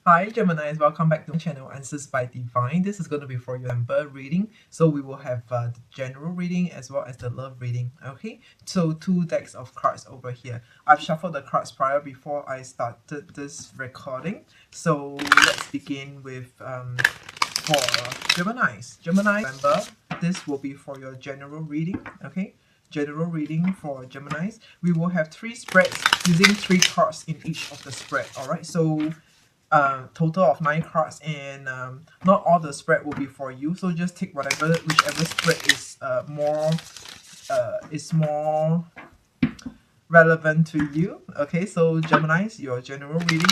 Hi Geminis, welcome back to my channel Answers by Divine. This is going to be for your November reading. So we will have the general reading as well as the love reading. Okay, so two decks of cards over here. I've shuffled the cards prior before I started this recording. So let's begin with for Geminis. Gemini, remember this will be for your general reading. Okay, general reading for Geminis. We will have 3 spreads using 3 cards in each of the spread. All right, so total of 9 cards, and not all the spread will be for you, so just take whichever spread is more relevant to you. Okay, so Gemini's, your general reading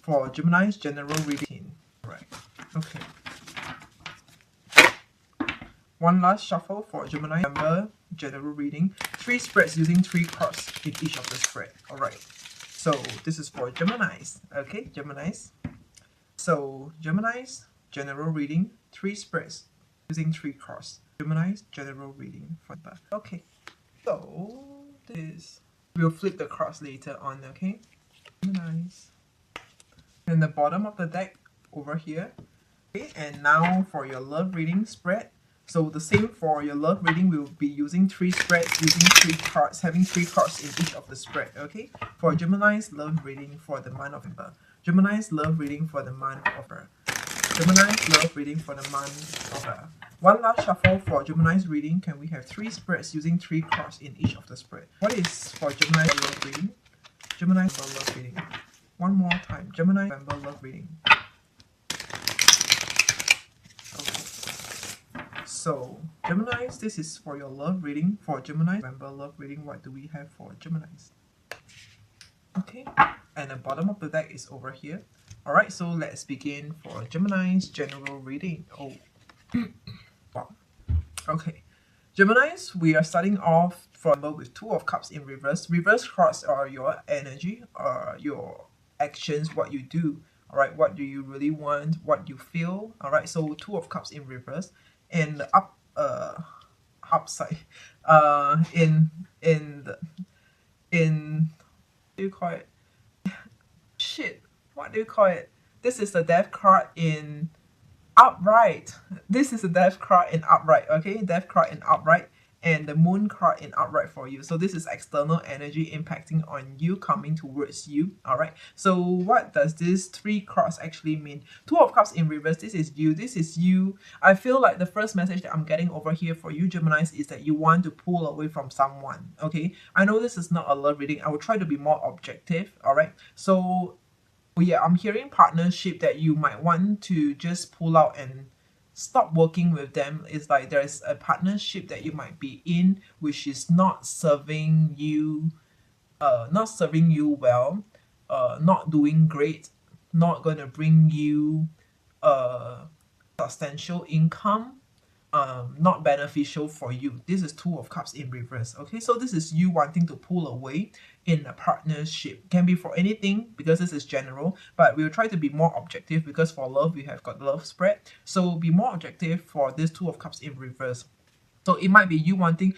for Gemini's general reading. All right, okay, one last shuffle for Gemini. Remember, general reading, 3 spreads using 3 cards in each of the spread. All right, so this is for Geminis. Okay, Geminis. So Geminis, general reading, 3 spreads using 3 cards. Geminis, general reading for that. Okay, so this, we'll flip the cards later on. Okay, Geminis. And the bottom of the deck over here. Okay, and now for your love reading spread. So the same for your love reading, we'll be using 3 spreads, using 3 cards, having 3 cards in each of the spread. Okay, for Gemini's love reading for the month of November. Gemini's love reading for the month of November. Gemini's love reading for the month of November. One last shuffle for Gemini's reading. Can we have 3 spreads using 3 cards in each of the spread? What is for Gemini's love reading? Gemini's love reading. One more time. Gemini November love reading. So, Geminis, this is for your love reading. For Gemini, November love reading, what do we have for Geminis? Okay, and the bottom of the deck is over here. Alright, so let's begin for Gemini's general reading. Oh, wow. Okay, Geminis, we are starting off with 2 of Cups in reverse. Reverse cards are your energy, your actions, what you do. Alright, what do you really want, what you feel. Alright, so 2 of Cups in reverse. And the upside in what do you call it? Shit, what do you call it? This is the death card in upright. This is the death card in upright. Okay, death card in upright, and the moon card in upright for you. So this is external energy impacting on you, coming towards you. All right, so what does this 3 cards actually mean? 2 of Cups in reverse, this is you, this is you. I feel like the first message that I'm getting over here for you Geminis is that you want to pull away from someone. Okay, I know this is not a love reading, I will try to be more objective. All right, so yeah, I'm hearing partnership, that you might want to just pull out and stop working with them. It's like there's a partnership that you might be in which is not serving you well, not doing great, not gonna bring you substantial income, not beneficial for you. This is 2 of Cups in reverse. Okay, so this is you wanting to pull away in a partnership. Can be for anything because this is general, but we'll try to be more objective because for love we have got love spread. So be more objective for this 2 of Cups in reverse. So it might be you wanting,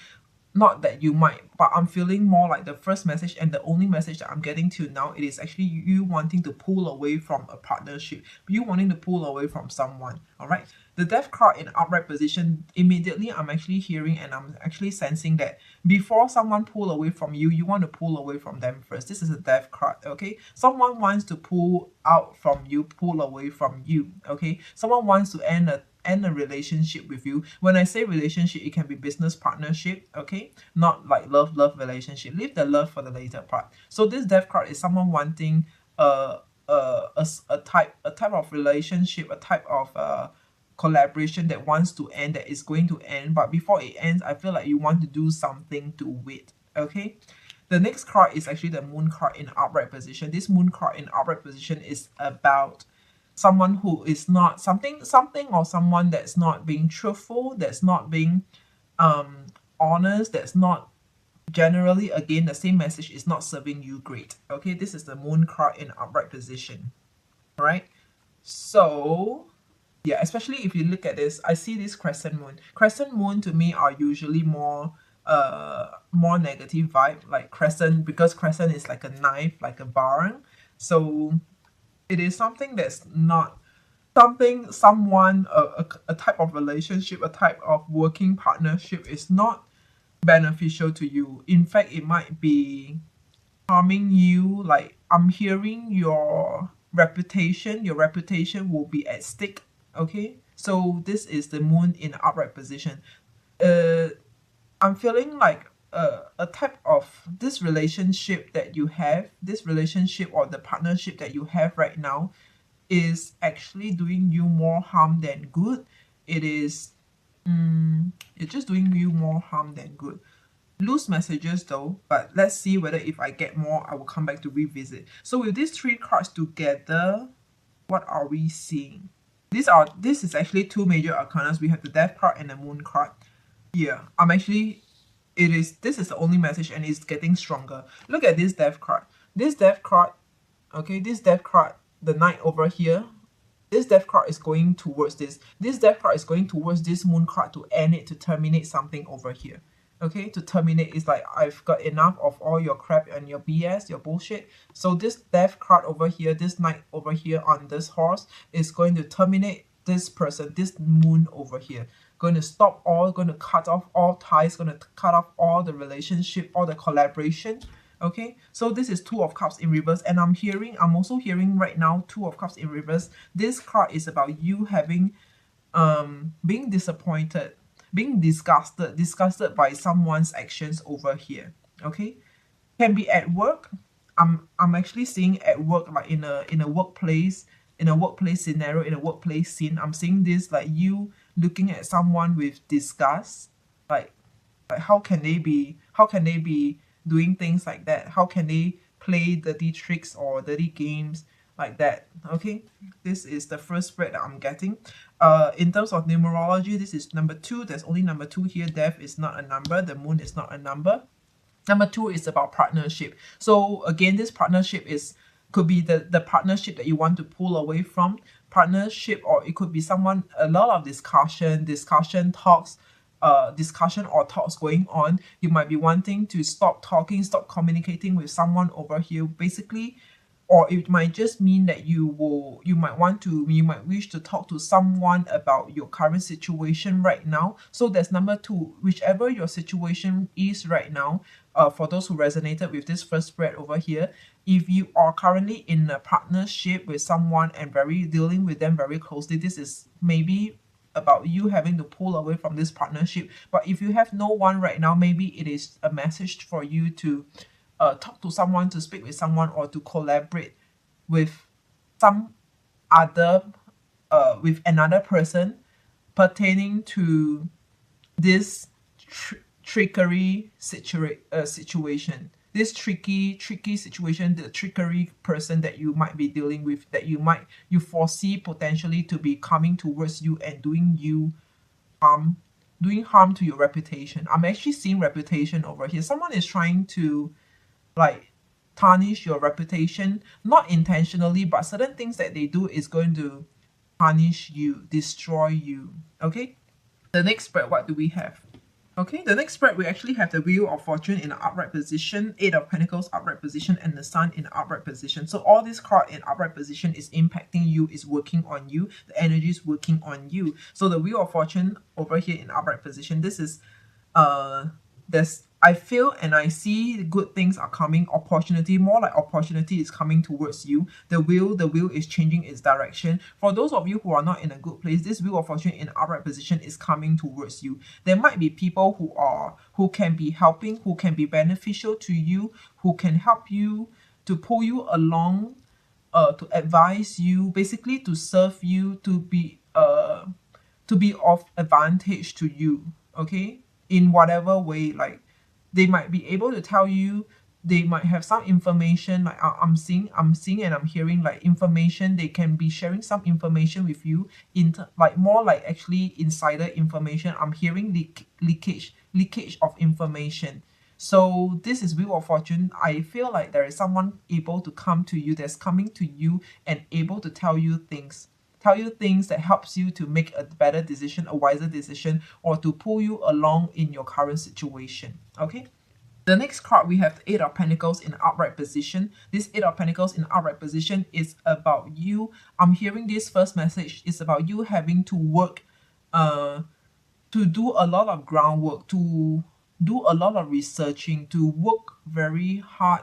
not that you might, but I'm feeling more like the first message and the only message that I'm getting to now, it is actually you wanting to pull away from a partnership, you wanting to pull away from someone. All right, the death card in upright position, immediately I'm actually hearing and I'm actually sensing that before someone pull away from you, you want to pull away from them first. This is a death card. Okay, someone wants to pull out from you, pull away from you. Okay, someone wants to end a relationship with you. When I say relationship, it can be business partnership. Okay, not like love relationship. Leave the love for the later part. So this death card is someone wanting a type of relationship, a type of collaboration that wants to end, that is going to end, but before it ends I feel like you want to do something to it. Okay, the next card is actually the moon card in upright position. This moon card in upright position is about someone who is not something or someone that's not being truthful, that's not being honest, that's not, generally again the same message, is not serving you great. Okay, this is the moon card in upright position. All right, so yeah, especially if you look at this, I see this crescent moon. Crescent moon to me are usually more negative vibe, like crescent, because crescent is like a knife, like a barn. So It is something that's not something, someone, a type of relationship, a type of working partnership is not beneficial to you. In fact, it might be harming you. Like, I'm hearing your reputation will be at stake. Okay, so this is the moon in upright position. uh I'm feeling like a type of this relationship that you have, this relationship or the partnership that you have right now is actually doing you more harm than good. It is, it's just doing you more harm than good. Loose messages though, but let's see whether if I get more, I will come back to revisit. So with these three cards together, what are we seeing? This is actually two major arcanas. We have the death card and the moon card. Yeah, I'm actually, this is the only message and it's getting stronger. Look at this death card. This death card, okay, this death card, the knight over here, this death card is going towards this. This death card is going towards this moon card to end it, to terminate something over here. Okay, to terminate is like, I've got enough of all your crap and your BS, your bullshit. So this death card over here, this knight over here on this horse is going to terminate this person, this moon over here. Going to stop all, going to cut off all ties, going to cut off all the relationship, all the collaboration. Okay, so this is two of cups in reverse, and I'm also hearing right now two of cups in reverse. This card is about you having being disappointed, being disgusted by someone's actions over here. Okay, can be at work. I'm actually seeing at work, like in a workplace, in a workplace scenario, in a workplace scene. I'm seeing this, like you looking at someone with disgust, like how can they be doing things like that? How can they play dirty tricks or dirty games like that? Okay, this is the first spread that I'm getting. In terms of numerology, this is number 2. There's only number 2 here. Death is not a number, the moon is not a number. Number 2 is about partnership. So again, this partnership could be the partnership that you want to pull away from. Partnership, or it could be someone, a lot of discussion talks, discussion or talks going on. You might be wanting to stop talking, stop communicating with someone over here, basically. Or it might just mean that you might wish to talk to someone about your current situation right now. So that's number 2. Whichever your situation is right now, for those who resonated with this first spread over here, if you are currently in a partnership with someone and dealing with them very closely, this is maybe about you having to pull away from this partnership. But if you have no one right now, maybe it is a message for you to talk to someone, to speak with someone, or to collaborate with some other with another person pertaining to this trickery situation, this tricky situation, the trickery person that you might be dealing with, that you foresee potentially to be coming towards you and doing harm to your reputation. I'm actually seeing reputation over here. Someone is trying to, like, tarnish your reputation, not intentionally, but certain things that they do is going to tarnish you, destroy you. Okay, the next spread, what do we have? Okay, the next spread, we actually have the Wheel of Fortune in an upright position, 8 of Pentacles upright position, and the Sun in upright position. So all this card in upright position is impacting you, is working on you. The energy is working on you. So the Wheel of Fortune over here in upright position, this is I feel and I see good things are coming. Opportunity, more like opportunity is coming towards you. The wheel is changing its direction. For those of you who are not in a good place, this Wheel of Fortune in upright position is coming towards you. There might be people who can be helping, who can be beneficial to you, who can help you, to pull you along, to advise you, basically to serve you, to be of advantage to you. Okay, in whatever way. Like, they might be able to tell you, they might have some information, like I'm seeing and I'm hearing, like, information. They can be sharing some information with you, like more like actually insider information. I'm hearing leakage of information. So this is Wheel of Fortune. I feel like there is someone able to come to you, that's coming to you and able to tell you things that helps you to make a better decision, a wiser decision, or to pull you along in your current situation. Okay, The next card, we have the Eight of Pentacles in upright position. This Eight of Pentacles in upright position is about you. I'm hearing this first message is about you having to work, to do a lot of groundwork, to do a lot of researching, to work very hard,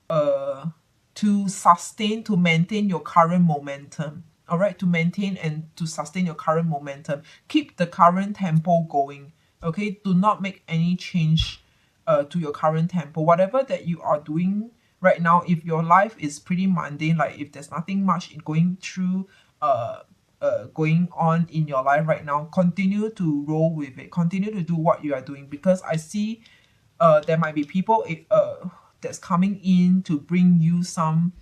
to sustain, to maintain your current momentum. All right, to maintain and to sustain your current momentum. Keep the current tempo going. Okay, do not make any change to your current tempo. Whatever that you are doing right now, if your life is pretty mundane, like if there's nothing much in going through, going on in your life right now, continue to roll with it. Continue to do what you are doing, because I see there might be people that's coming in to bring you some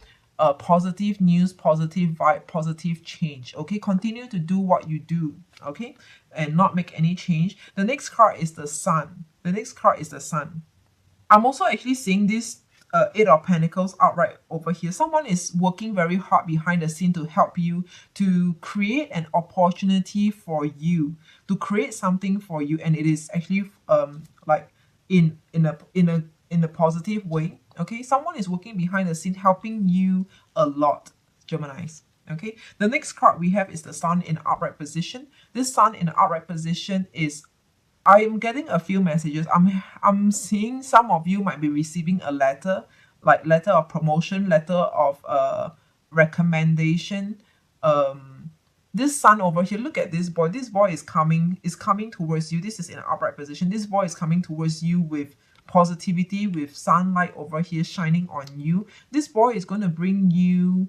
positive news, positive vibe, positive change. Okay, continue to do what you do. Okay, and not make any change. The next card is the Sun. The next card is the Sun. I'm also actually seeing this Eight of Pentacles outright over here. Someone is working very hard behind the scene to help you, to create an opportunity for you, to create something for you, and it is actually like in a positive way. Okay, someone is working behind the scene helping you a lot, Geminis. Okay, the next card we have is the Sun in upright position. This Sun in upright position is, I'm getting a few messages. I'm seeing some of you might be receiving a letter, like letter of promotion, letter of recommendation. This Sun over here, look at this boy. This boy is coming towards you. This is in an upright position. This boy is coming towards you with positivity, with sunlight over here shining on you. This boy is going to bring you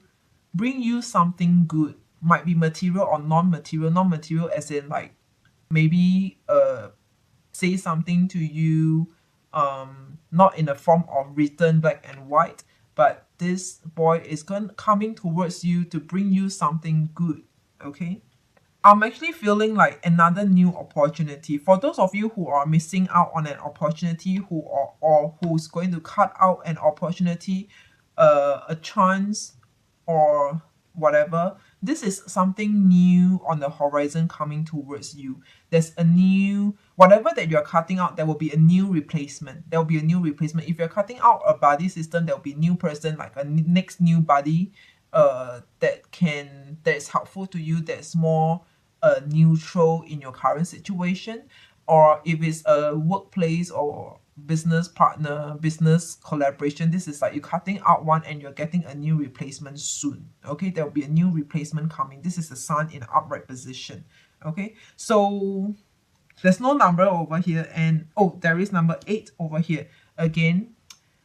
something good. Might be material or non-material. Non-material as in like maybe say something to you, not in the form of written black and white, but this boy is coming towards you to bring you something good. Okay, I'm actually feeling like another new opportunity for those of you who are missing out on an opportunity, or who's going to cut out an opportunity, a chance, or whatever. This is something new on the horizon coming towards you. There's a new, whatever that you're cutting out, there will be a new replacement. There will be a new replacement. If you're cutting out a buddy system, there will be a new person, like a next new buddy that is helpful to you, that's more neutral in your current situation. Or if it's a workplace or business partner, business collaboration, this is like you're cutting out one and you're getting a new replacement soon. Okay, there will be a new replacement coming. This is the Sun in upright position. Okay, so there's no number over here, and oh, there is number 8 over here. Again,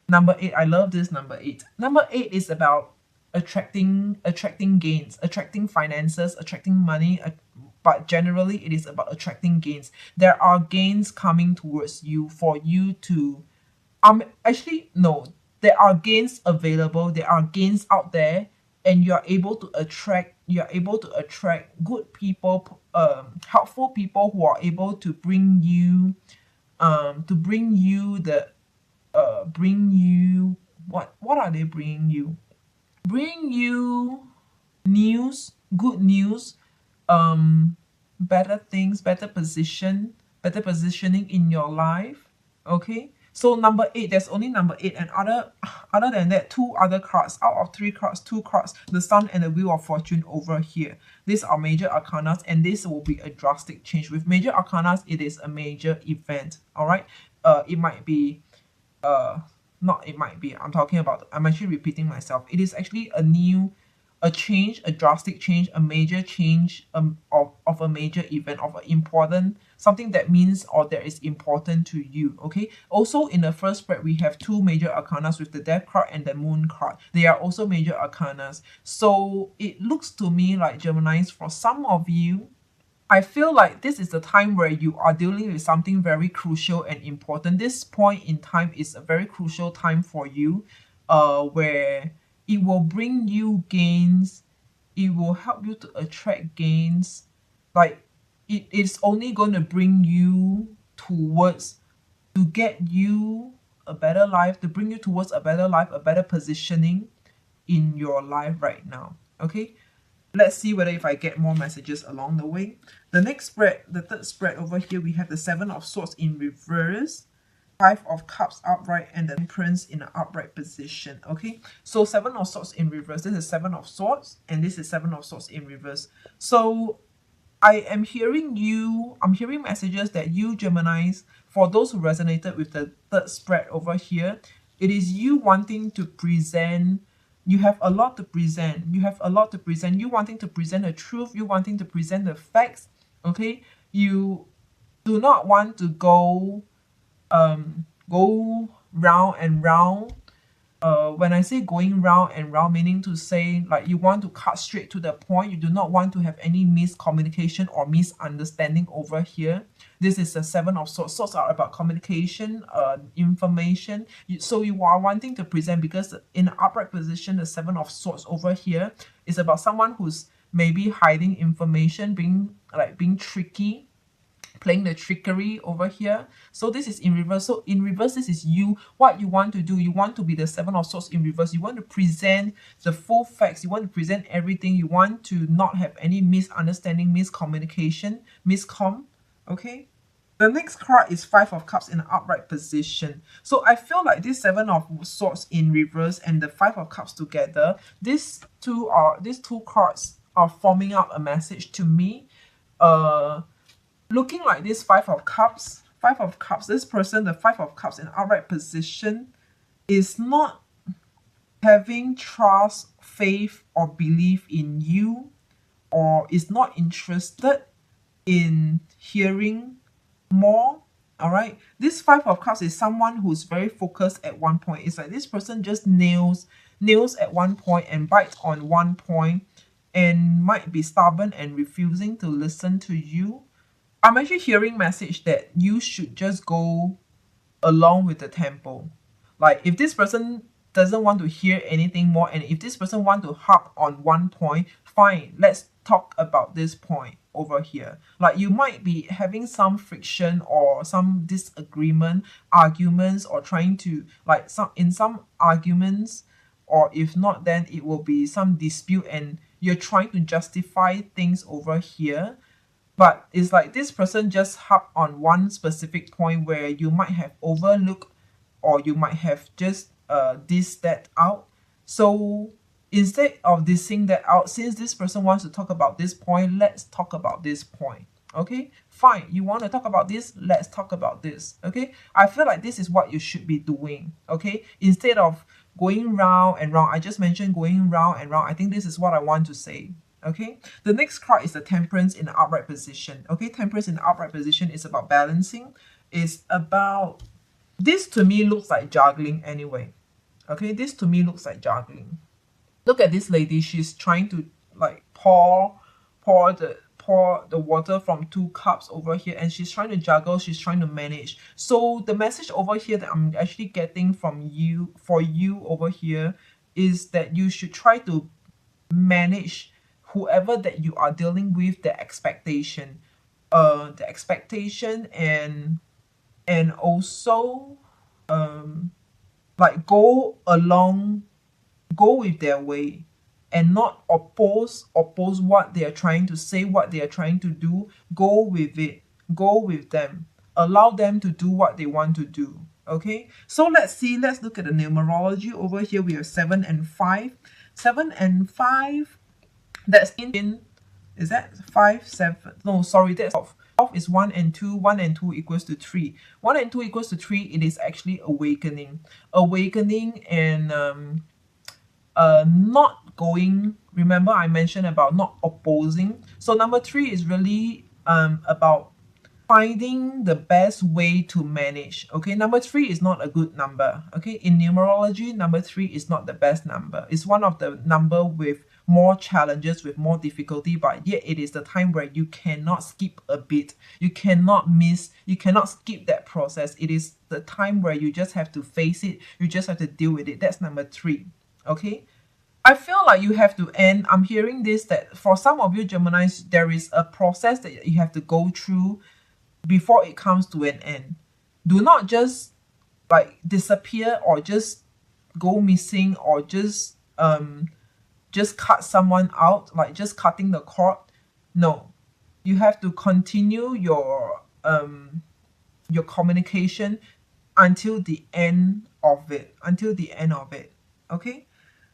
number 8, I love this number 8. Number 8 is about attracting gains, attracting finances, attracting money, but generally it is about attracting gains. There are gains coming towards you for you to actually no, there are gains available, there are gains out there, and you're able to attract good people, helpful people who are able to bring you what are they bringing you? Bring you news, good news, better things, better positioning in your life. Okay, so number 8, there's only number 8, and other than that, 2 other cards out of 3 cards, 2 cards, the Sun and the Wheel of Fortune over here. These are major arcanas, and this will be a drastic change. With major arcanas, it is a major event. All right, it might be I'm talking about, I'm actually repeating myself. It is actually a change, a drastic change, a major change of a major event, of an important, something that means or that is important to you. Okay, also in the first spread we have 2 major arcanas with the Death card and the Moon card. They are also major arcanas. So it looks to me like, Geminis, for some of you, I feel like this is the time where you are dealing with something very crucial and important. This point in time is a very crucial time for you, where it will bring you gains. It will help you to attract gains. Like, it is only going to bring you towards, to get you a better life, to bring you towards a better life, a better positioning in your life right now. Okay, let's see whether if I get more messages along the way. The next spread, the third spread over here, we have the 7 of Swords in reverse. Five of Cups upright and the Temperance in an upright position. Okay, so Seven of Swords in reverse. This is Seven of Swords and this is Seven of Swords in reverse. So I am hearing I'm hearing messages that you Geminis, for those who resonated with the third spread over here, it is you wanting to present. You have a lot to present. You have a lot to present. You wanting to present the truth. You wanting to present the facts. Okay, you do not want to go round and round. When I say going round and round, meaning to say like you want to cut straight to the point. You do not want to have any miscommunication or misunderstanding over here. This is the Seven of Swords. Swords are about communication, information. So you are wanting to present, because in an upright position, the Seven of Swords over here is about someone who's maybe hiding information, being tricky, playing the trickery over here. So this is in reverse. So in reverse, this is you. What you want to do, you want to be the Seven of Swords in reverse. You want to present the full facts. You want to present everything. You want to not have any misunderstanding, miscommunication, miscom. Okay. The next card is Five of Cups in an upright position. So I feel like this Seven of Swords in reverse and the Five of Cups together, these two cards are forming up a message to me. Looking like this Five of Cups, this person, the Five of Cups in upright position, is not having trust, faith, or belief in you, or is not interested in hearing more. All right, this Five of Cups is someone who's very focused at one point. It's like this person just nails at one point and bites on one point, and might be stubborn and refusing to listen to you. I'm actually hearing message that you should just go along with the tempo. Like if this person doesn't want to hear anything more, and if this person want to harp on one point, fine, let's talk about this point over here. Like you might be having some friction or some disagreement, arguments, or trying to like some arguments, or if not, then it will be some dispute and you're trying to justify things over here. But it's like this person just harp on one specific point where you might have overlooked, or you might have just dissed that out. So instead of dissing that out, since this person wants to talk about this point, let's talk about this point. Okay, fine. You want to talk about this? Let's talk about this. Okay, I feel like this is what you should be doing. Okay, instead of going round and round. I just mentioned going round and round. I think this is what I want to say. Okay, the next card is the Temperance in the upright position. Okay, Temperance in the upright position is about balancing. It's about, this to me looks like juggling anyway. Okay, this to me looks like juggling. Look at this lady. She's trying to like pour the water from two cups over here, and she's trying to juggle, she's trying to manage. So the message over here that I'm actually getting from you, for you over here, is that you should try to manage whoever that you are dealing with, the expectation, and also like go with their way, and not oppose what they are trying to say, what they are trying to do. Go with it, go with them, allow them to do what they want to do. Okay, so let's look at the numerology over here. We have 7 and 5. 7 and 5, that's in, is that 5, 7? No, sorry, that's 12. 12 is 1 and 2. 1 and 2 equals to 3. 1 and 2 equals to 3. It is actually awakening. And not going, remember I mentioned about not opposing. So number 3 is really about finding the best way to manage. Okay, number 3 is not a good number. Okay, in numerology, number 3 is not the best number. It's one of the number with more challenges, with more difficulty, but yet it is the time where you cannot skip a bit. You cannot skip that process. It is the time where you just have to face it. You just have to deal with it. That's number 3. Okay, I feel like you have to end. I'm hearing this, that for some of you Geminis, there is a process that you have to go through before it comes to an end. Do not just like disappear, or just go missing, or just cut someone out, like just cutting the cord. No, you have to continue your communication. until the end of it. Okay,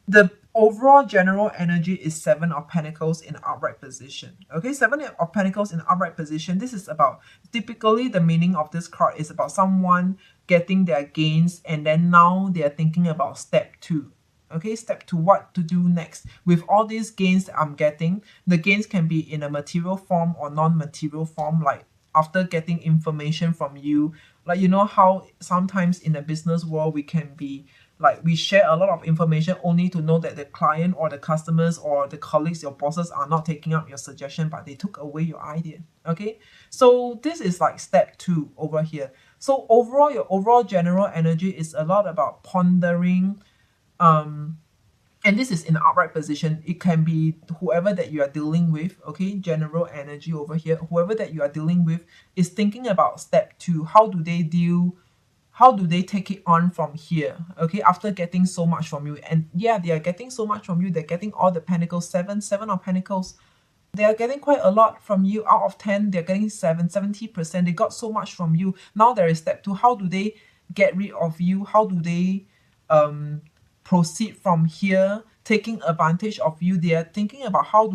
the overall general energy is Seven of Pentacles in upright position. Okay, Seven of Pentacles in upright position. This is about, typically the meaning of this card is about someone getting their gains, and then now they are thinking about step two. Okay, step two, what to do next with all these gains that I'm getting. The gains can be in a material form or non-material form, like after getting information from you, like you know how sometimes in the business world we can be like, we share a lot of information only to know that the client or the customers or the colleagues, your bosses, are not taking up your suggestion, but they took away your idea. Okay, so this is like step two over here. So overall, your overall general energy is a lot about pondering, and this is in the upright position. It can be whoever that you are dealing with. Okay, general energy over here, whoever that you are dealing with is thinking about step two. How do they take it on from here? Okay, after getting so much from you, and yeah, they are getting so much from you. They're getting all the pentacles, seven of pentacles. They are getting quite a lot from you. Out of 10, they're getting 70%. They got so much from you. Now there is step two. How do they get rid of you? How do they proceed from here, taking advantage of you? They are thinking about how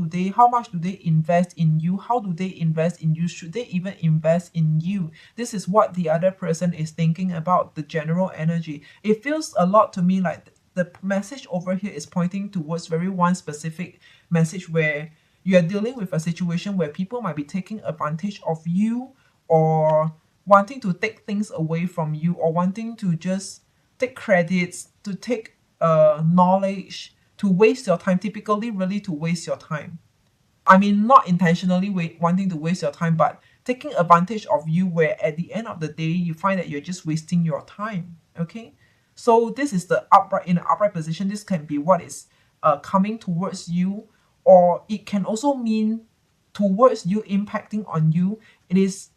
much do they invest in you? How do they invest in you? Should they even invest in you? This is what the other person is thinking about, the general energy. It feels a lot to me like the message over here is pointing towards very one specific message, where you are dealing with a situation where people might be taking advantage of you, or wanting to take things away from you, or wanting to just take credits, to take knowledge, to waste your time, typically really to waste your time. I mean, not intentionally wanting to waste your time, but taking advantage of you, where at the end of the day, you find that you're just wasting your time. Okay, so this is the upright, in the upright position. This can be what is coming towards you, or it can also mean towards you, impacting on you. It is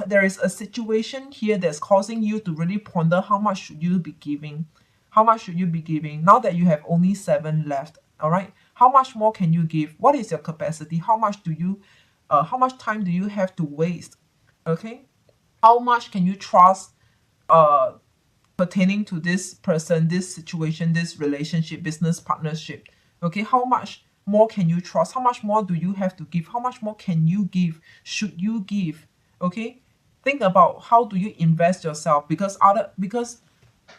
there is a situation here that's causing you to really ponder, how much should you be giving? How much should you be giving now that you have only 7 left? All right, how much more can you give? What is your capacity? How much time do you have to waste? Okay, how much can you trust pertaining to this person, this situation, this relationship, business partnership? Okay, how much more can you trust? How much more do you have to give? How much more can you give? Should you give? Okay, think about how do you invest yourself, because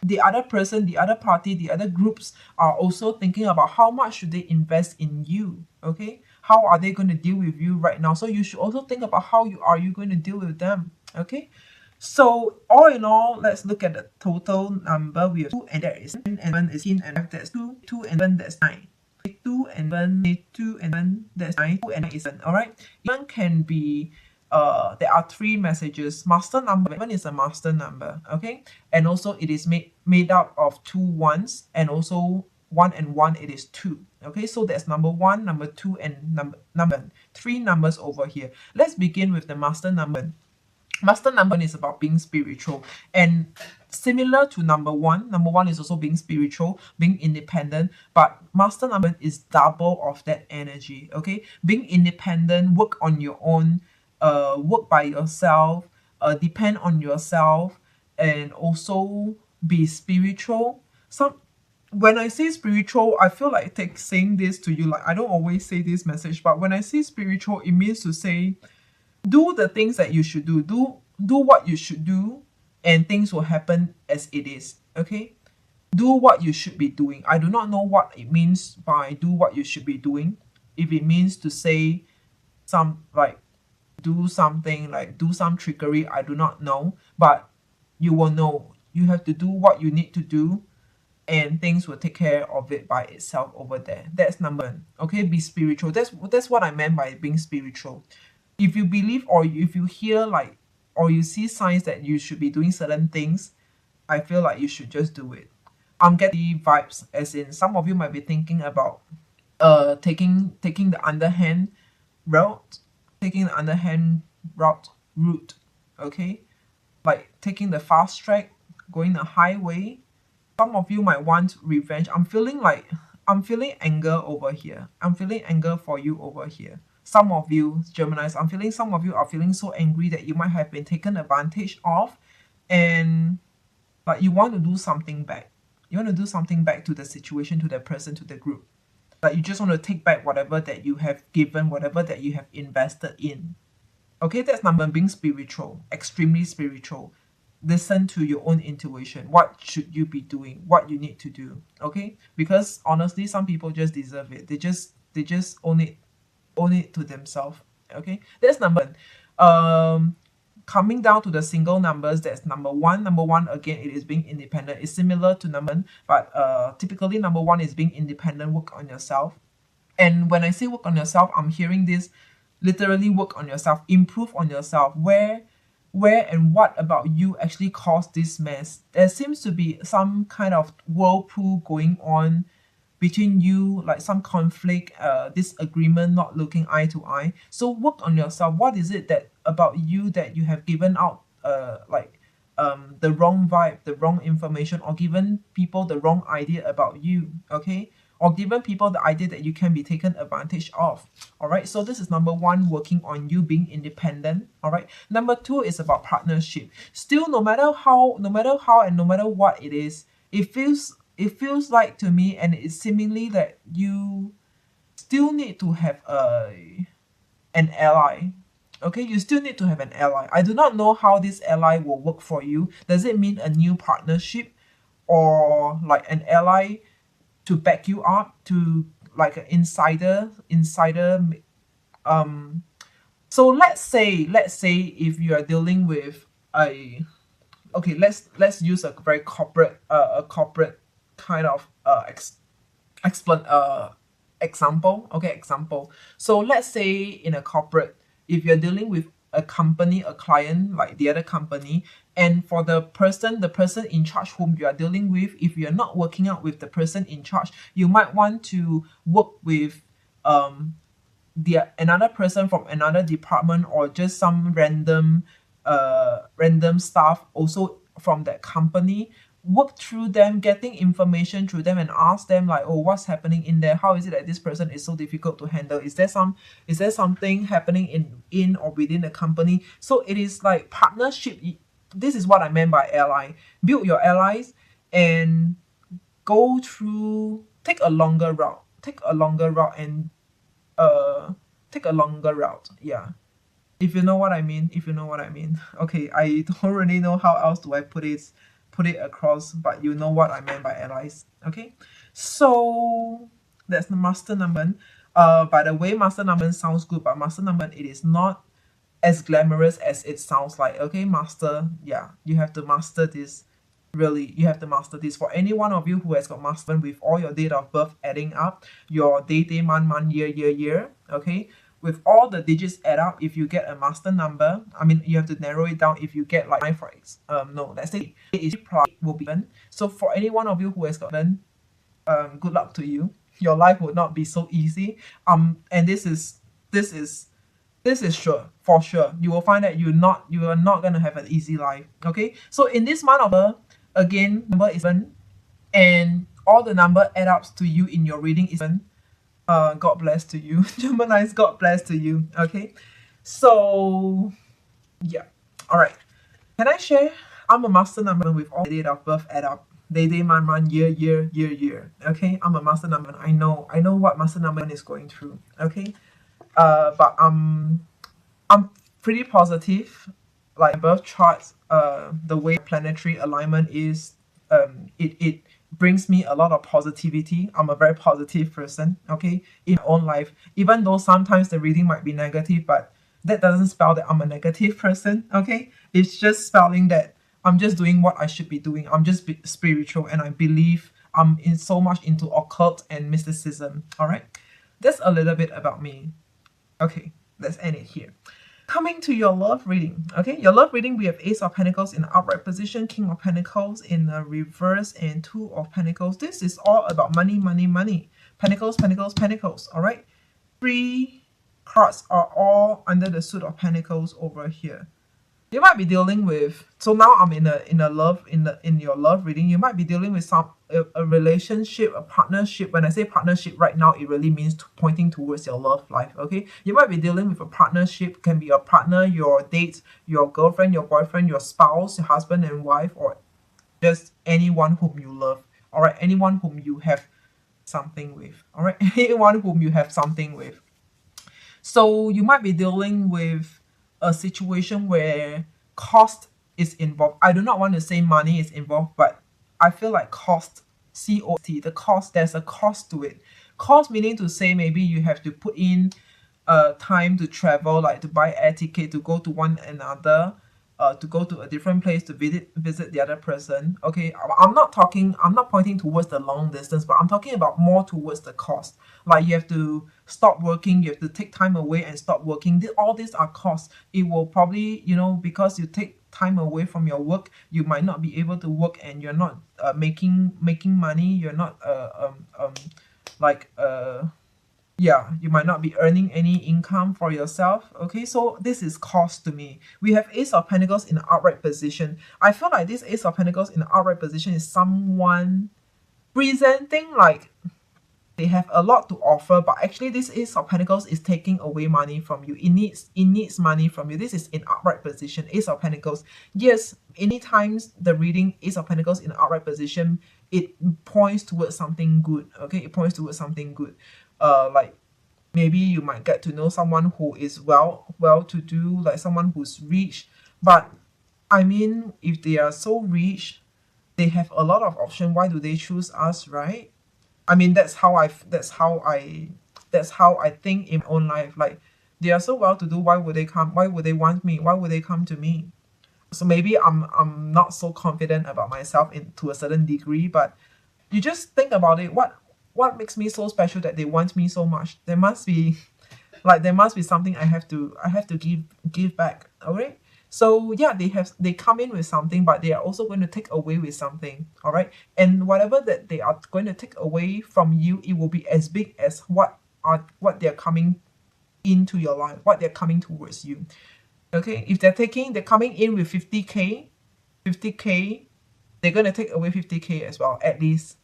the other person, the other party, the other groups are also thinking about how much should they invest in you. Okay, how are they going to deal with you right now? So you should also think about how you going to deal with them. Okay, so all in all, let's look at the total number. We have 2, and there is 10, and 1 is 10, and 5, that's 2, 2 and 1, that's 9. 2 and 1, 2 and 1, that's 9, 2 and 9 is 7. All right, 1 can be there are 3 messages. Master number 7 is a master number. Okay, and also it is made up of 2 ones, and also 1 and 1, it is 2. Okay, so that's number 1, number 2, and number 3 numbers over here. Let's begin with the master number. Master number is about being spiritual, and similar to number one is also being spiritual, being independent, but master number is double of that energy. Okay, being independent, work on your own, work by yourself, depend on yourself, and also be spiritual. When I say spiritual, I feel like saying this to you, like I don't always say this message, but when I say spiritual, it means to say, do the things that you should do. Do what you should do, and things will happen as it is. Okay? Do what you should be doing. I do not know what it means by do what you should be doing. If it means to say do something, like do some trickery, I do not know. But you will know. You have to do what you need to do, and things will take care of it by itself over there. That's number 1. Okay? Be spiritual. That's what I meant by being spiritual. If you believe, or if you hear or you see signs that you should be doing certain things, I feel like you should just do it. I'm getting vibes, as in some of you might be thinking about taking the underhand route, route, okay? Like taking the fast track, going the highway. Some of you might want revenge. I'm feeling anger over here. I'm feeling anger for you over here. Some of you, Geminis, I'm feeling some of you are feeling so angry that you might have been taken advantage of, and Like you want to do something back. You want to do something back to the situation, to the person, to the group. Like you just want to take back whatever that you have given, whatever that you have invested in. Okay, that's number being spiritual, extremely spiritual. Listen to your own intuition. What should you be doing? What you need to do? Okay, because honestly, some people just deserve it. They just own it to themselves. Okay, that's number one. Coming down to the single numbers, that's number one. Number one, again, it is being independent. It's similar to number one, but typically number one is being independent. Work on yourself. And when I say work on yourself, I'm hearing this literally: work on yourself, improve on yourself. Where and what about you actually caused this mess? There seems to be some kind of whirlpool going on between you, like some conflict, disagreement, not looking eye to eye. So work on yourself. What is it that about you that you have given out the wrong vibe, the wrong information, or given people the wrong idea about you? Okay, or given people the idea that you can be taken advantage of. All right, so this is number one, working on you being independent. All right, number two is about partnership. Still, no matter how and no matter what it is, it feels like to me, and it's seemingly that you still need to have an ally. Okay, you still need to have an ally. I do not know how this ally will work for you. Does it mean a new partnership, or like an ally to back you up, to like an insider? So let's say if you are dealing with a, okay, let's use a very corporate kind of example. Okay, example. So let's say in a corporate, if you're dealing with a company, a client, like the other company, and for the person in charge whom you are dealing with, if you're not working out with the person in charge, you might want to work with another person from another department, or just some random staff also from that company. Work through them, getting information through them, and ask them like, oh, what's happening in there? How is it that this person is so difficult to handle? Is there something happening in or within the company? So it is like partnership. This is what I meant by ally. Build your allies and take a longer route. Yeah. If you know what I mean. Okay, I don't really know how else do I put it across, but you know what I meant by allies. Okay, so that's the master number. By the way, master number sounds good, but master number, it is not as glamorous as it sounds like. Okay, master, yeah, you have to master this. Really, you have to master this. For any one of you who has got master with all your date of birth adding up, your day, month, year, okay, with all the digits add up, if you get a master number, I mean, you have to narrow it down. If you get like 9, for no, let's say it is will be 7. So for any one of you who has got 7, good luck to you. Your life will not be so easy. And this is sure, for sure. You will find that you are not gonna have an easy life. Okay, so in this month of again, number is 7, and all the number add ups to you in your reading is 7. God bless to you. Gemini's, God bless to you. Okay, so yeah, all right, can I share? I'm a master number with all the date of birth add up, day, month, year. Okay, I'm a master number. I know what master number is going through. Okay, but I'm pretty positive. Like birth charts, the way planetary alignment is, it brings me a lot of positivity. I'm a very positive person, okay, in my own life. Even though sometimes the reading might be negative, but that doesn't spell that I'm a negative person, okay? It's just spelling that I'm just doing what I should be doing. I'm just spiritual, and I believe I'm so much into occult and mysticism, all right? That's a little bit about me. Okay, let's end it here. Coming to your love reading, okay? Your love reading, we have Ace of Pentacles in the upright position, King of Pentacles in the reverse, and Two of Pentacles. This is all about money. Pentacles, all right? 3 cards are all under the Suit of Pentacles over here. You might be dealing with, so now I'm in your love reading. You might be dealing with a relationship, a partnership. When I say partnership right now, it really means pointing towards your love life. Okay, you might be dealing with a partnership. Can be your partner, your date, your girlfriend, your boyfriend, your spouse, your husband and wife, or just anyone whom you love, all right, anyone whom you have something with, all right, anyone whom you have something with. So you might be dealing with a situation where cost is involved. I do not want to say money is involved, but I feel like cost, COT, the cost, there's a cost to it. Cost meaning to say maybe you have to put in time to travel, like to buy air ticket, to go to one another, to go to a different place to visit the other person. Okay, I'm not pointing towards the long distance, but I'm talking about more towards the cost. Like you have to stop working, you have to take time away and stop working. All these are costs. It will probably, because you take time away from your work, you might not be able to work, and you're not making money. You're not like yeah, you might not be earning any income for yourself. Okay, so this is cost to me. We have Ace of Pentacles in the upright position. I feel like this Ace of Pentacles in the upright position is someone presenting like they have a lot to offer, but actually this Ace of Pentacles is taking away money from you. It needs money from you. This is in upright position, Ace of Pentacles. Yes, anytime the reading Ace of Pentacles in upright position, it points towards something good. Okay, it points towards something good. Like maybe you might get to know someone who is well to do, like someone who's rich. But I mean, if they are so rich, they have a lot of option. Why do they choose us, right? I mean, that's how I think in my own life. Like they are so well to do. Why would they come? Why would they want me? Why would they come to me? So maybe I'm not so confident about myself to a certain degree, but you just think about it. What makes me so special that they want me so much? There must be something I have to give back. All right. So yeah, they come in with something, but they are also going to take away with something. All right. And whatever that they are going to take away from you, it will be as big as what they're coming into your life, what they're coming towards you. Okay. If they're coming in with 50K, they're going to take away 50K as well, at least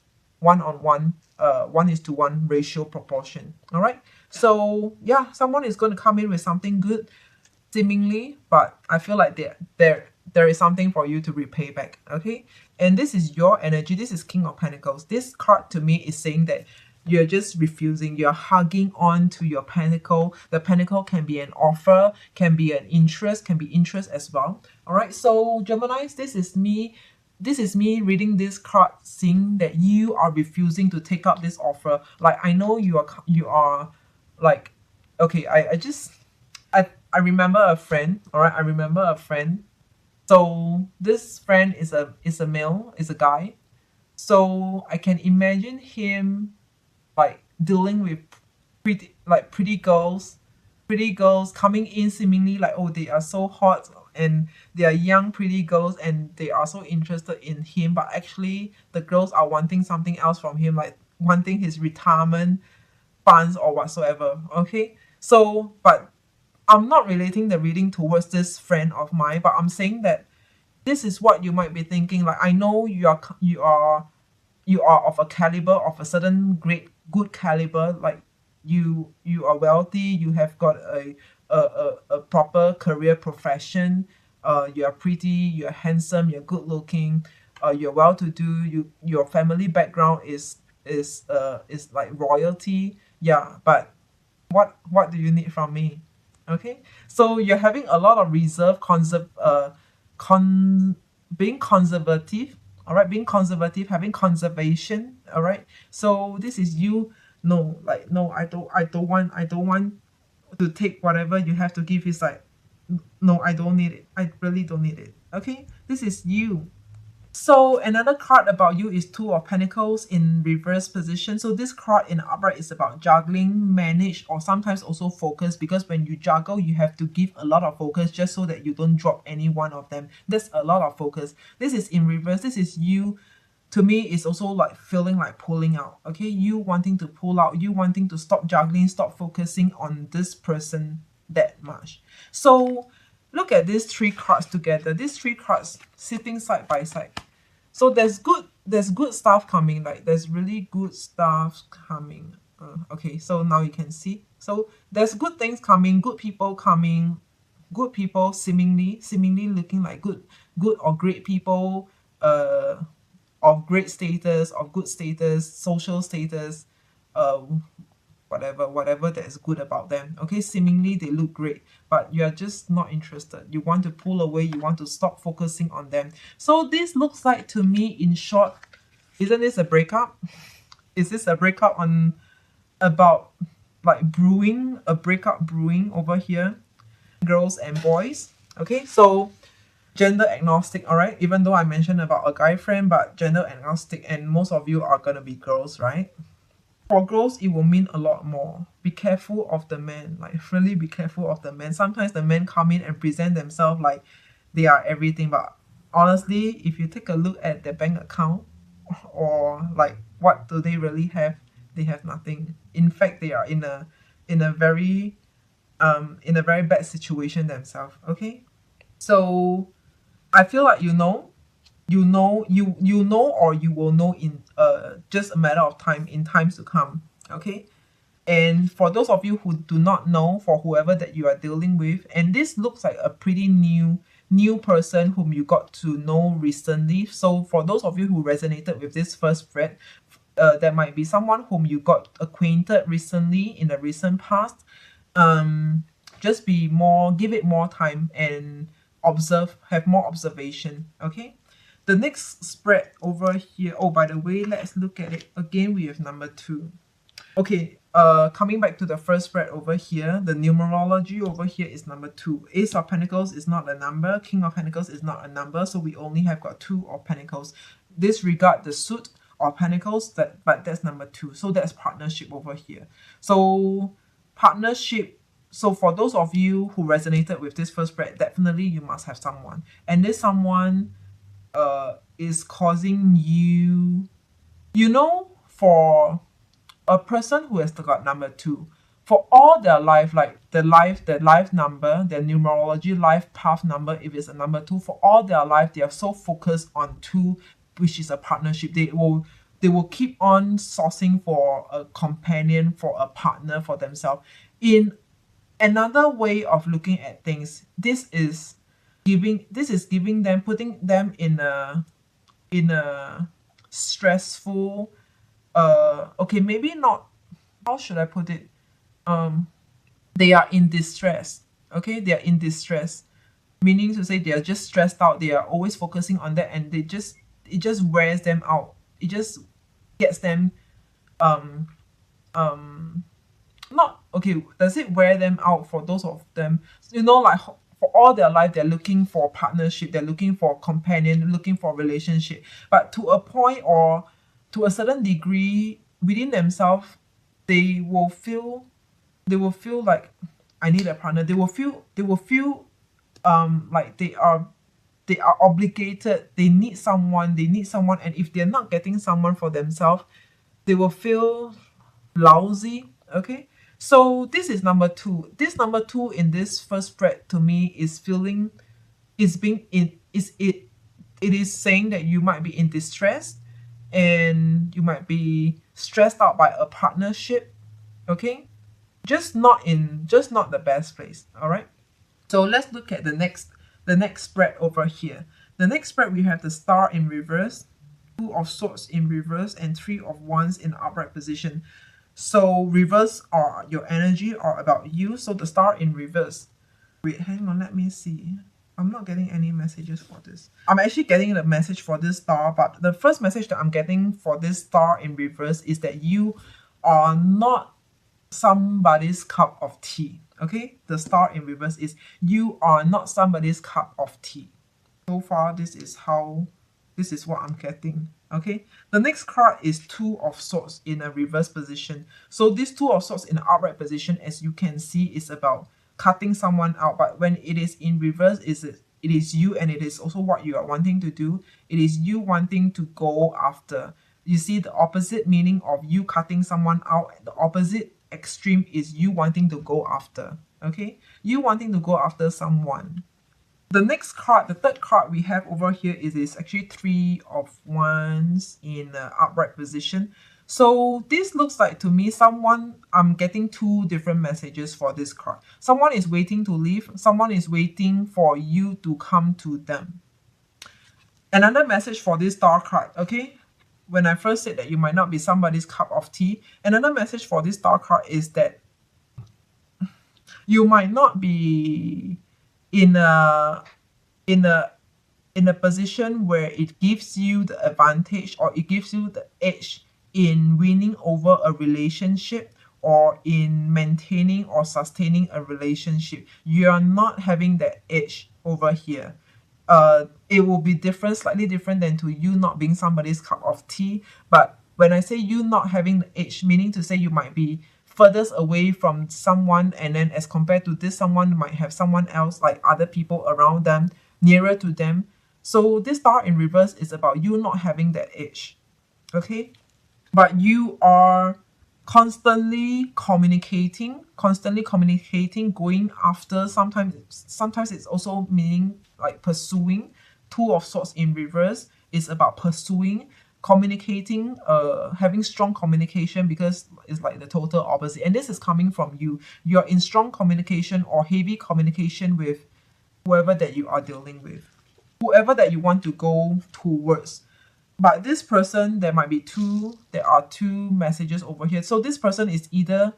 1-on-1, 1:1 ratio proportion. All right. So yeah, someone is going to come in with something good, seemingly, but I feel like there is something for you to repay back. Okay. And this is your energy. This is King of Pentacles. This card to me is saying that you're just refusing. You're hugging on to your pentacle. The pentacle can be an offer, can be an interest, can be interest as well. All right. So Geminis, this is me reading this card, seeing that you are refusing to take up this offer. Like I know you are like, okay, I remember a friend. All right, I remember a friend. So this friend is a male, is a guy. So I can imagine him like dealing with pretty girls coming in seemingly like, oh, they are so hot and they are young pretty girls and they are so interested in him, but actually the girls are wanting something else from him, like wanting his retirement funds or whatsoever. Okay, so but I'm not relating the reading towards this friend of mine, but I'm saying that this is what you might be thinking. Like I know you are of a caliber, of a certain good caliber. Like you are wealthy, you have got a proper career profession, you are pretty, you're handsome, you're good looking, you're well to do, your family background is like royalty. Yeah, but what do you need from me? Okay, so you're having a lot of reserve, being conservative. All right, being conservative, having conservation. All right, so this is you. No, like no, I don't want to take whatever you have to give. Is like, no, I don't need it. I really don't need it. Okay, this is you. So another card about you is Two of Pentacles in reverse position. So this card in upright is about juggling, manage, or sometimes also focus, because when you juggle, you have to give a lot of focus just so that you don't drop any one of them. That's a lot of focus. This is in reverse. This is you. To me, it's also like feeling like pulling out. Okay, you wanting to pull out, you wanting to stop juggling, stop focusing on this person that much. So look at these three cards together. These three cards sitting side by side. So there's good stuff coming. Like there's really good stuff coming. Okay, so now you can see. So there's good things coming. Good people coming. Good people seemingly looking like good or great people. of great status, of good status, social status, um, whatever that is good about them. Okay, seemingly they look great, but you are just not interested. You want to pull away, you want to stop focusing on them. So this looks like, to me, in short, isn't this a breakup? Is this a breakup on about like brewing, a breakup brewing over here? Girls and boys. Okay, so gender agnostic, all right, even though I mentioned about a guy friend, but gender agnostic, and most of you are gonna be girls, right? For girls, it will mean a lot more. Be careful of the men, like really be careful of the men. Sometimes the men come in and present themselves like they are everything, but honestly, if you take a look at their bank account, or like what do they really have, they have nothing. In fact, they are in a very bad situation themselves. Okay, so I feel like you know, or you will know in just a matter of time, in times to come. Okay, and for those of you who do not know, for whoever that you are dealing with, and this looks like a pretty new person whom you got to know recently. So for those of you who resonated with this first spread, there might be someone whom you got acquainted recently in the recent past. Just be more, give it more time, and observe, have more observation. Okay, the next spread over here, oh, by the way, let's look at it again. We have number 2. Okay, coming back to the first spread over here, the numerology over here is number 2. Ace of Pentacles is not a number, King of Pentacles is not a number, so we only have got 2 of Pentacles. Disregard the suit of Pentacles, but that's number 2. So that's partnership over here. So partnership. So for those of you who resonated with this first spread, definitely you must have someone, and this someone is causing you, you know, for a person who has got number 2, for all their life, like the life number, their numerology life path number, if it's a number 2, for all their life, they are so focused on 2, which is a partnership. They will keep on sourcing for a companion, for a partner for themselves. In another way of looking at things, this is giving them, putting them in a stressful, okay, maybe not, how should I put it, they are in distress. Okay, they are in distress, meaning to say they are just stressed out. They are always focusing on that, and it just wears them out. It just gets them not okay. Does it wear them out? For those of them, you know, like for all their life, they're looking for partnership, they're looking for companion, looking for relationship, but to a point, or to a certain degree within themselves, they will feel like, I need a partner. They will feel like they are obligated. They need someone, and if they're not getting someone for themselves, they will feel lousy. Okay, so this is number 2. This number 2 in this first spread, to me, is feeling, it is saying that you might be in distress, and you might be stressed out by a partnership. Okay, just not the best place. All right, so let's look at the next spread over here. The next spread, we have the Star in reverse, 2 of Swords in reverse, and 3 of Wands in upright position. So reverse are your energy, or about you. So the Star in reverse, wait, hang on, let me see. I'm not getting any messages for this. I'm actually getting the message for this Star, but the first message that I'm getting for this Star in reverse is that you are not somebody's cup of tea. Okay, the Star in reverse is you are not somebody's cup of tea. So far, this is what I'm getting. Okay, the next card is 2 of Swords in a reverse position. So this 2 of Swords in an upright position, as you can see, is about cutting someone out. But when it is in reverse, it is you, and it is also what you are wanting to do. It is you wanting to go after. You see, the opposite meaning of you cutting someone out, the opposite extreme is you wanting to go after. Okay, you wanting to go after someone. The next card, the third card we have over here is actually 3 of Wands in an upright position. So this looks like, to me, someone, I'm getting 2 different messages for this card. Someone is waiting to leave. Someone is waiting for you to come to them. Another message for this star card, okay? When I first said that you might not be somebody's cup of tea, another message for this star card is that you might not be in a in a in a position where it gives you the advantage or it gives you the edge in winning over a relationship or in maintaining or sustaining a relationship. You are not having that edge over here. It will be different, slightly different than to you not being somebody's cup of tea. But when I say you not having the edge, meaning to say you might be furthest away from someone, and then as compared to this someone might have someone else, like other people around them, nearer to them. So this star in reverse is about you not having that edge, okay? But you are constantly communicating, going after. Sometimes it's also meaning like pursuing. Two of Swords in reverse is about pursuing, communicating, having strong communication, because it's like the total opposite. And this is coming from you. You're in strong communication or heavy communication with whoever that you are dealing with, whoever that you want to go towards. But this person, there are two messages over here. So this person is either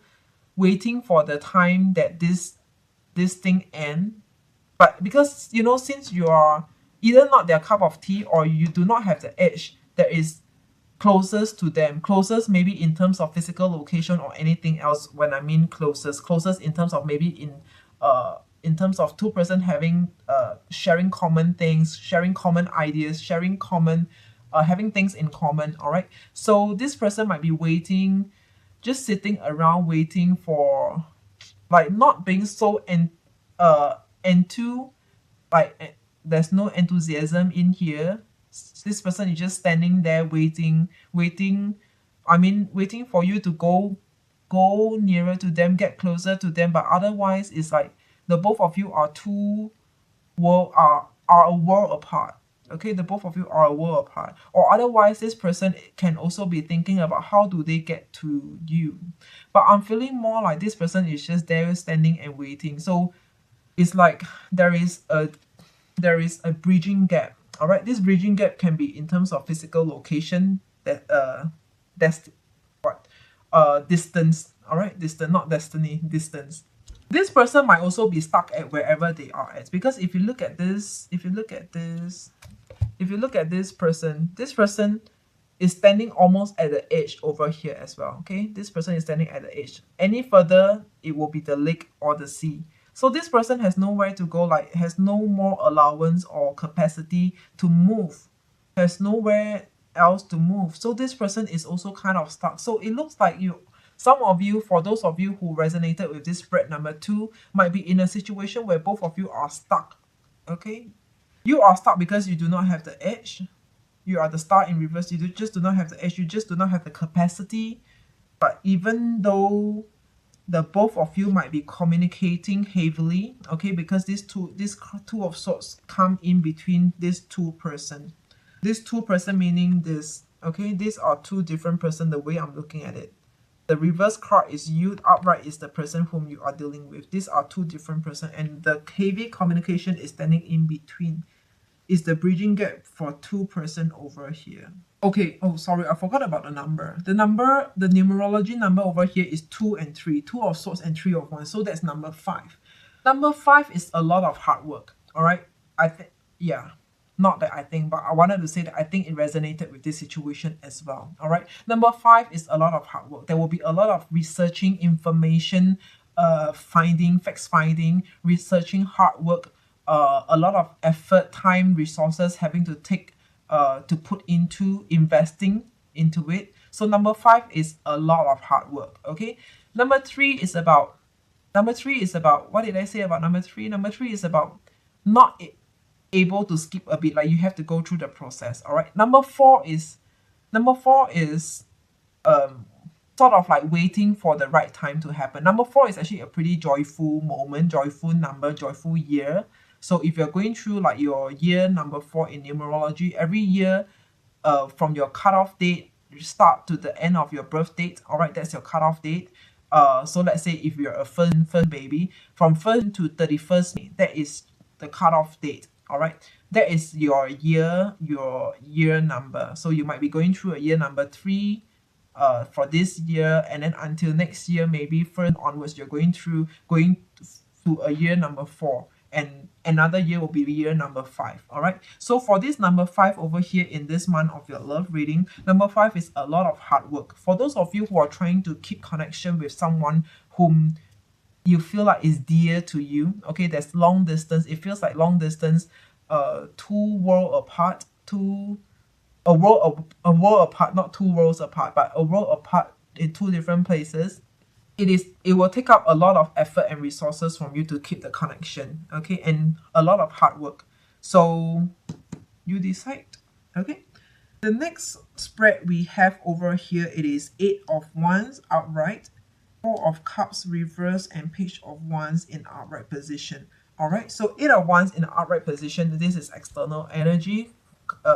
waiting for the time that this thing end, but because since you are either not their cup of tea or you do not have the edge that is closest to them, closest maybe in terms of physical location or anything else. When I mean closest in terms of maybe in terms of two person having sharing common things, sharing common ideas, sharing common having things in common. All right, so this person might be waiting, just sitting around waiting for, like, not being so into, like, there's no enthusiasm in here. This person is just standing there waiting for you to go nearer to them, get closer to them. But otherwise it's like the both of you are a world apart. Okay, the both of you are a world apart. Or otherwise this person can also be thinking about how do they get to you. But I'm feeling more like this person is just there standing and waiting. So it's like there is a bridging gap. All right, this bridging gap can be in terms of physical location, that distance. All right, distance, not destiny, distance. This person might also be stuck at wherever they are at, because if you look at this person is standing almost at the edge over here as well. Okay, this person is standing at the edge. Any further, it will be the lake or the sea. So this person has nowhere to go, like has no more allowance or capacity to move, has nowhere else to move. So this person is also kind of stuck. So it looks like some of you, for those of you who resonated with this spread number 2, might be in a situation where both of you are stuck. Okay, you are stuck because you do not have the edge. You are the star in reverse. You just do not have the edge. You just do not have the capacity. But even though the both of you might be communicating heavily, okay, because this two of swords come in between this two person. This two person meaning this, okay, these are two different person the way I'm looking at it. The reverse card is you, upright is the person whom you are dealing with. These are two different person, and the heavy communication is standing in between. Is the bridging gap for two person over here. Okay, oh sorry, I forgot about the number. The numerology number over here is 2 and 3. 2 of swords and 3 of wands. So that's number 5. Number 5 is a lot of hard work. All right, I think, yeah, not that I think, but I wanted to say that I think it resonated with this situation as well. All right, number 5 is a lot of hard work. There will be a lot of researching information, facts finding, researching, hard work, a lot of effort, time, resources having to take to put into investing into it. So number 5 is a lot of hard work. Okay, number 3 is about what did I say about number 3? Number 3 is about not able to skip a bit, like you have to go through the process. All right, number 4 is sort of like waiting for the right time to happen. Number 4 is actually a pretty joyful moment, joyful number, joyful year. So if you're going through like your year number 4 in numerology, every year from your cutoff date, you start to the end of your birth date. All right, that's your cutoff date. So let's say if you're a first baby, from 1st to 31st May, that is the cutoff date. All right. that is your year number. So you might be going through a year number 3 for this year, and then until next year, maybe further onwards, you're going to a year number 4, and another year will be year number 5. All right, so for this number 5 over here in this month of your love reading, number 5 is a lot of hard work. For those of you who are trying to keep connection with someone whom you feel like is dear to you, okay, there's long distance. It feels like long distance, two world apart, a world apart, not two worlds apart, but a world apart in two different places. It will take up a lot of effort and resources from you to keep the connection, okay, and a lot of hard work. So you decide, okay. The next spread we have over here, it is 8 of Wands outright, 4 of Cups reverse, and Page of Wands in outright position. All right, so 8 of Wands in outright position, this is external energy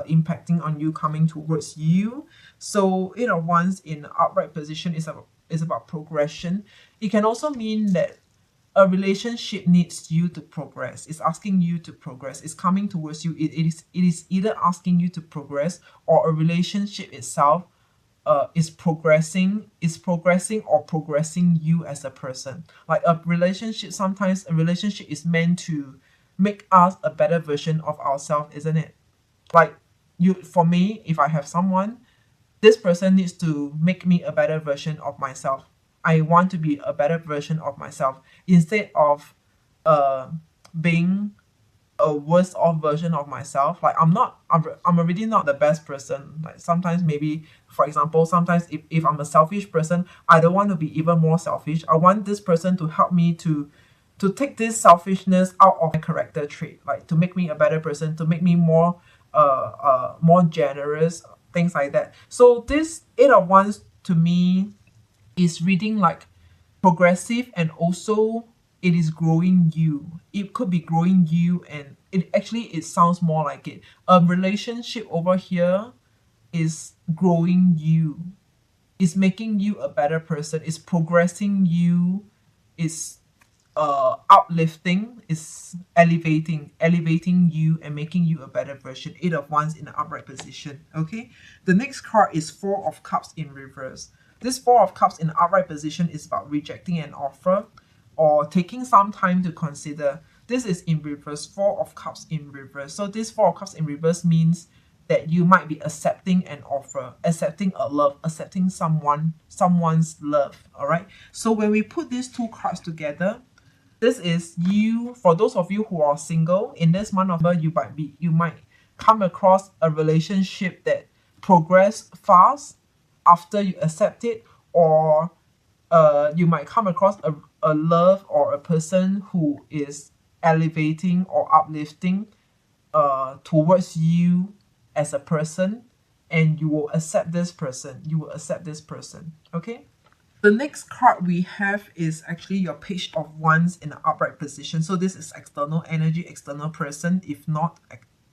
impacting on you, coming towards you. So 8 of Wands in outright position is about progression. It can also mean that a relationship needs you to progress. It's asking you to progress. It's coming towards you. It is either asking you to progress, or a relationship itself is progressing or progressing you as a person. Like a relationship, sometimes a relationship is meant to make us a better version of ourselves, isn't it? Like for me, if I have someone, this person needs to make me a better version of myself. I want to be a better version of myself instead of being a worse off version of myself. Like I'm already not the best person. Like sometimes, maybe for example, sometimes if I'm a selfish person, I don't want to be even more selfish. I want this person to help me to take this selfishness out of my character trait, like to make me a better person, to make me more generous, things like that. So this 8 of Wands to me is reading like progressive, and also it is growing you. It could be growing you, and it sounds more like it. A relationship over here is growing you. It's making you a better person. It's progressing you. It's uplifting, is elevating you and making you a better version. 8 of Wands in the upright position. Okay, the next card is 4 of Cups in reverse. This 4 of Cups in the upright position is about rejecting an offer or taking some time to consider. This is in reverse, 4 of Cups in reverse. So this 4 of Cups in reverse means that you might be accepting an offer, accepting a love, accepting someone's love. All right, so when we put these two cards together, this is you. For those of you who are single, in this month of November, you might come across a relationship that progress fast after you accept it, or you might come across a love or a person who is elevating or uplifting towards you as a person, and you will accept this person. Okay. The next card we have is actually your Page of Wands in the upright position. So this is external energy, external person, if not,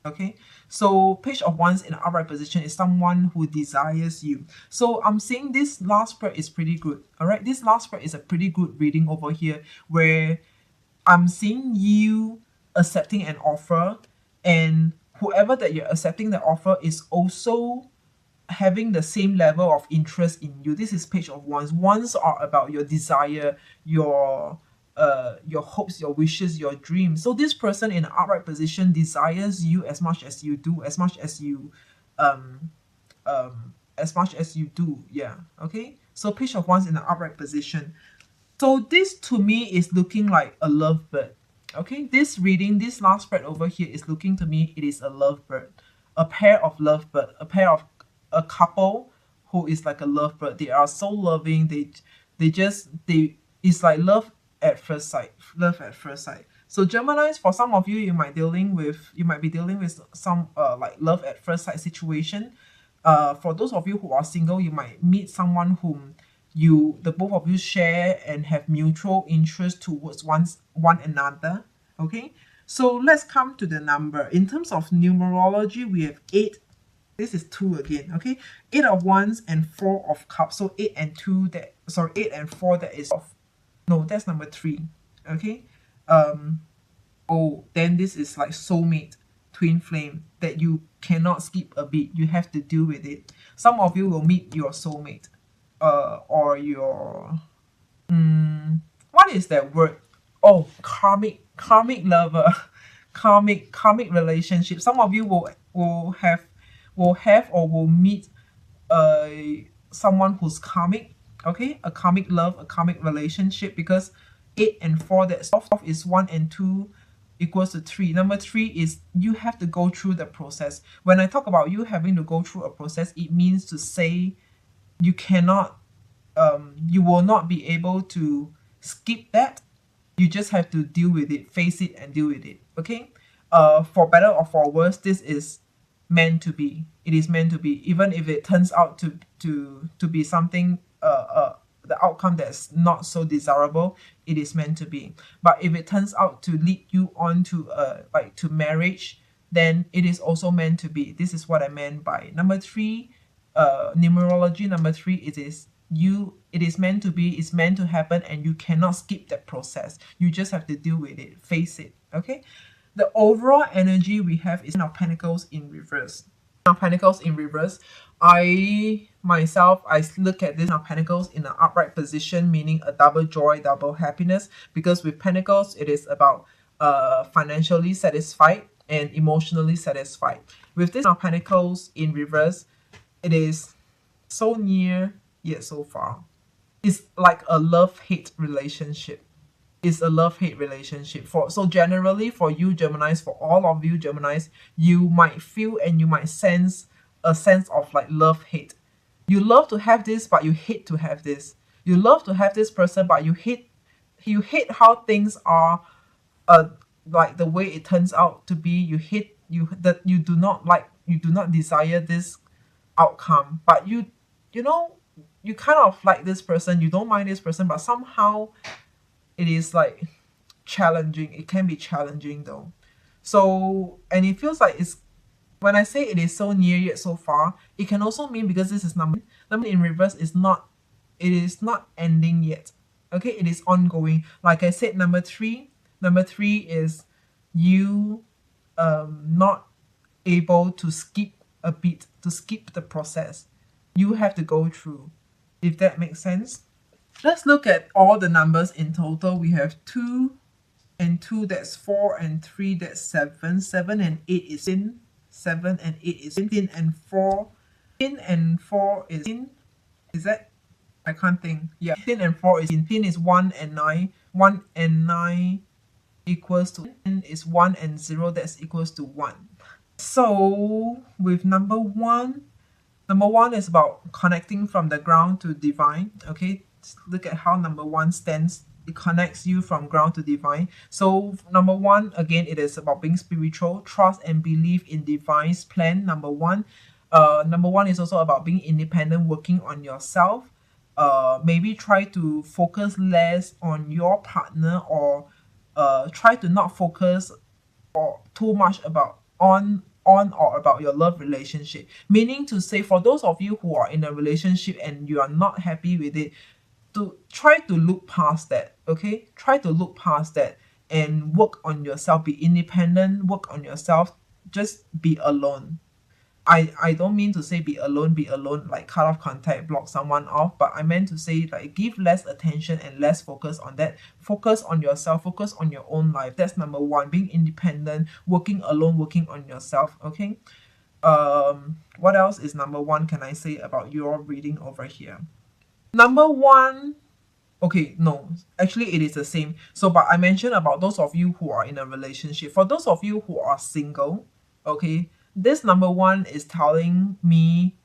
okay. So Page of Wands in the upright position is someone who desires you. So I'm saying this last spread is pretty good. All right, this last spread is a pretty good reading over here, where I'm seeing you accepting an offer, and whoever that you're accepting the offer is also having the same level of interest in you. This is Page of Wands. Wands are about your desire, your hopes, your wishes, your dreams. So this person in an upright position desires you as much as you do, yeah. Okay, so Page of Wands in an upright position. So this to me is looking like a lovebird. Okay, this reading, this last spread over here is looking to me, it is a lovebird, a pair of lovebird, a couple who is like a lovebird. They are so loving. It's like love at first sight. So Geminis, for some of you, you might be dealing with some like love at first sight situation. For those of you who are single, you might meet someone whom the both of you share and have mutual interest towards one another. Okay, so let's come to the number. In terms of numerology, we have 8. This is 2 again. Okay, 8 of Wands and 4 of Cups. So 8 and 4, that is off. No, that's number 3. Okay. Then this is like soulmate. twin flame that you cannot skip a beat. You have to deal with it. Some of you will meet your soulmate, or your what is that word? Oh, karmic lover, karmic relationship. Some of you will have or will meet someone who's karmic. Okay, a karmic love, a karmic relationship, because 8 and 4, that off is 1 and 2 equals to 3. Number 3 is you have to go through the process. When I talk about you having to go through a process, it means to say you cannot, you will not be able to skip that. You just have to deal with it, face it, and deal with it. Okay, for better or for worse, this is meant to be. It is meant to be, even if it turns out to be something, the outcome that's not so desirable. It is meant to be. But if it turns out to lead you on to like to marriage, then it is also meant to be. This is what I meant by number 3. Numerology number 3, it is meant to be, it's meant to happen, and you cannot skip that process. You just have to deal with it, face it. Okay, the overall energy we have is Nine of Pentacles in reverse. Nine of Pentacles in reverse, I look at this Nine of Pentacles in an upright position, meaning a double joy, double happiness, because with Pentacles it is about financially satisfied and emotionally satisfied. With this Nine of Pentacles in reverse, it is so near yet so far. It's like a love-hate relationship. It's a love-hate relationship. So generally for you Geminis, for all of you Geminis, you might feel and you might sense a sense of like love-hate. You love to have this, but you hate to have this. You love to have this person, but you hate how things are, like the way it turns out to be. You hate that you do not desire this outcome, but you know, you kind of like this person, you don't mind this person, but somehow it is like challenging. It can be challenging though. So, and it feels like it's, when I say it is so near yet so far, it can also mean, because this is number in reverse, is not, it is not ending yet. Okay, it is ongoing. Like I said, number 3 is you not able to skip a beat, to skip the process. You have to go through, if that makes sense. Let's look at all the numbers in total. We have 2 and 2, that's 4, and 3, that's 7. 7 and 8 is in. 7 and 8 is 15, and 4. 15 and 4 is in. Is that? I can't think. Yeah, 15 and 4 is in. 15 is 1 and 9. 1 and 9 equals to 10 is 1 and 0, that's equals to 1. So with number 1 is about connecting from the ground to divine. Okay, look at how number 1 stands. It connects you from ground to divine. So number 1, again, it is about being spiritual, trust and believe in divine's plan. Number 1 is also about being independent, working on yourself. Maybe try to focus less on your partner, or try to not focus or too much about on or about your love relationship. Meaning to say, for those of you who are in a relationship and you are not happy with it, to try to look past that. Okay, try to look past that and work on yourself. Be independent, work on yourself. Just be alone. I don't mean to say be alone like cut off contact, block someone off, but I meant to say like give less attention and less focus on that. Focus on yourself, focus on your own life. That's number 1, being independent, working alone, working on yourself. Okay, what else is number 1 can I say about your reading over here? Number 1, okay, no, actually it is the same. So but I mentioned about those of you who are in a relationship. For those of you who are single, okay, this number 1 is telling me,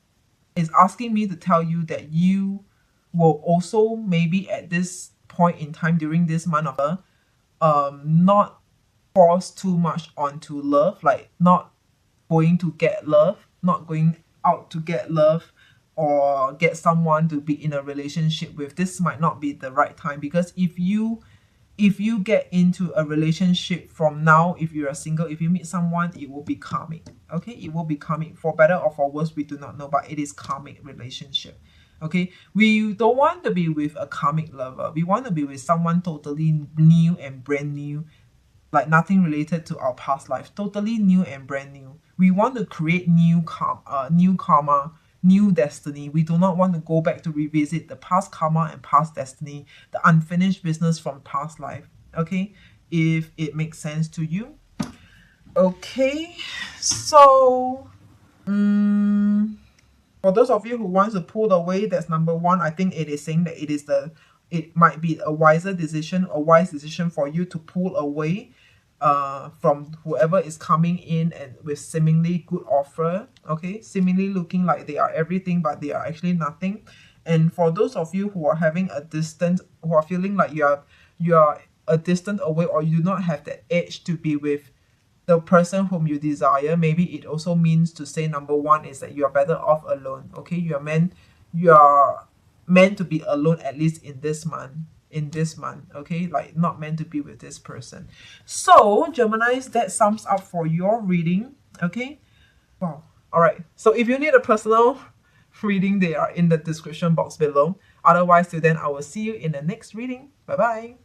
is asking me to tell you that you will also maybe at this point in time during this month of not force too much onto love, like not going to get love, not going out to get love or get someone to be in a relationship with. This might not be the right time, because if you get into a relationship from now, if you're single, if you meet someone, it will be karmic. Okay, it will be karmic, for better or for worse, we do not know, but it is karmic relationship. Okay, we don't want to be with a karmic lover. We want to be with someone totally new and brand new, like nothing related to our past life, totally new and brand new. We want to create new karma, new destiny. We do not want to go back to revisit the past karma and past destiny, the unfinished business from past life. Okay, if it makes sense to you. Okay, so for those of you who want to pull away, that's number one. I think it is saying that it might be a wise decision for you to pull away from whoever is coming in and with seemingly good offer. Okay, seemingly looking like they are everything, but they are actually nothing. And for those of you who are having a distance, who are feeling like you are a distant away, or you do not have that edge to be with the person whom you desire, maybe it also means to say number one is that you are better off alone. Okay, you are meant to be alone, at least in this month. Okay, like not meant to be with this person. So Geminis, that sums up for your reading. Okay, wow. All right, so if you need a personal reading, they are in the description box below. Otherwise, till then, I will see you in the next reading. Bye bye.